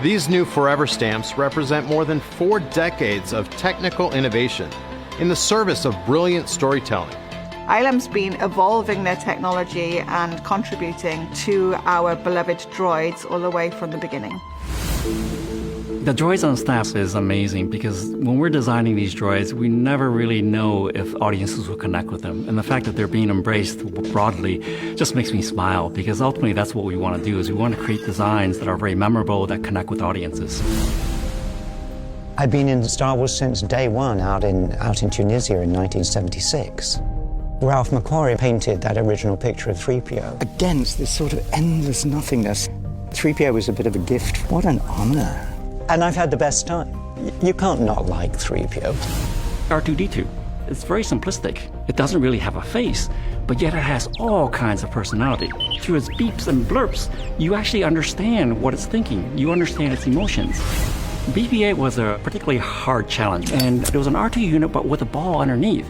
These new forever stamps represent more than 4 decades of technical innovation in the service of brilliant storytelling. ILM's been evolving their technology and contributing to our beloved droids all the way from the beginning. The droids on stamps is amazing because when we're designing these droids, we never really know if audiences will connect with them. And the fact that they're being embraced broadly just makes me smile, because ultimately that's what we want to do, is we want to create designs that are very memorable, that connect with audiences. I've been in Star Wars since day one, out in Tunisia in 1976. Ralph McQuarrie painted that original picture of 3PO. Against this sort of endless nothingness, 3PO was a bit of a gift. What an honor. And I've had the best time. You can't not like 3PO. R2-D2, it's very simplistic. It doesn't really have a face, but yet it has all kinds of personality. Through its beeps and blurps, you actually understand what it's thinking. You understand its emotions. BB-8 was a particularly hard challenge, and it was an R2 unit but with a ball underneath.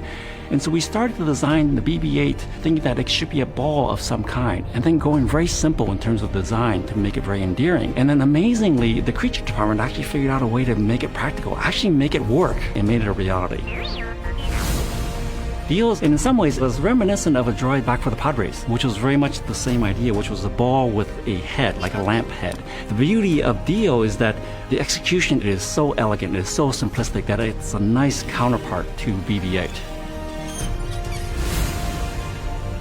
And so we started to design the BB-8 thinking that it should be a ball of some kind, and then going very simple in terms of design to make it very endearing. And then amazingly, the creature department actually figured out a way to make it practical, actually make it work, and made it a reality. Deals, in some ways, was reminiscent of a droid back for the Padres, which was very much the same idea, which was a ball with a head, like a lamp head. The beauty of Dio is that the execution is so elegant, it is so simplistic that it's a nice counterpart to BB-8.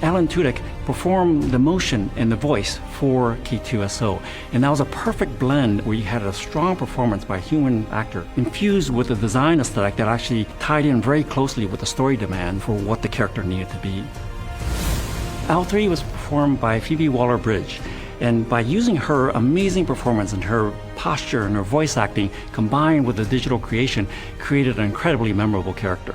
Alan Tudyk performed the motion and the voice for K2SO, and that was a perfect blend where you had a strong performance by a human actor infused with a design aesthetic that actually tied in very closely with the story demand for what the character needed to be. L3 was performed by Phoebe Waller-Bridge, and by using her amazing performance and her posture and her voice acting combined with the digital creation, created an incredibly memorable character.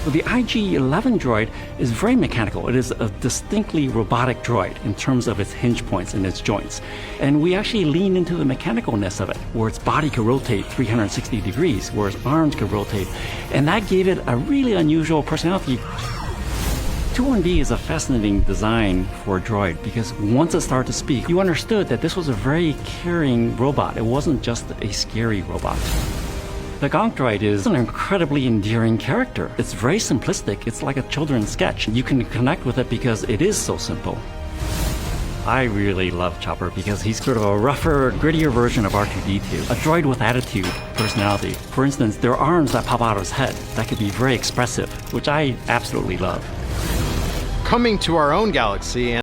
The IG-11 droid is very mechanical. It is a distinctly robotic droid in terms of its hinge points and its joints. And we actually lean into the mechanicalness of it, where its body could rotate 360 degrees, where its arms could rotate. And that gave it a really unusual personality. 2-1-D is a fascinating design for a droid because once it started to speak, you understood that this was a very caring robot. It wasn't just a scary robot. The Gonk droid is an incredibly endearing character. It's very simplistic. It's like a children's sketch. You can connect with it because it is so simple. I really love Chopper because he's sort of a rougher, grittier version of R2-D2, a droid with attitude, personality. For instance, there are arms that pop out of his head that could be very expressive, which I absolutely love. Coming to our own galaxy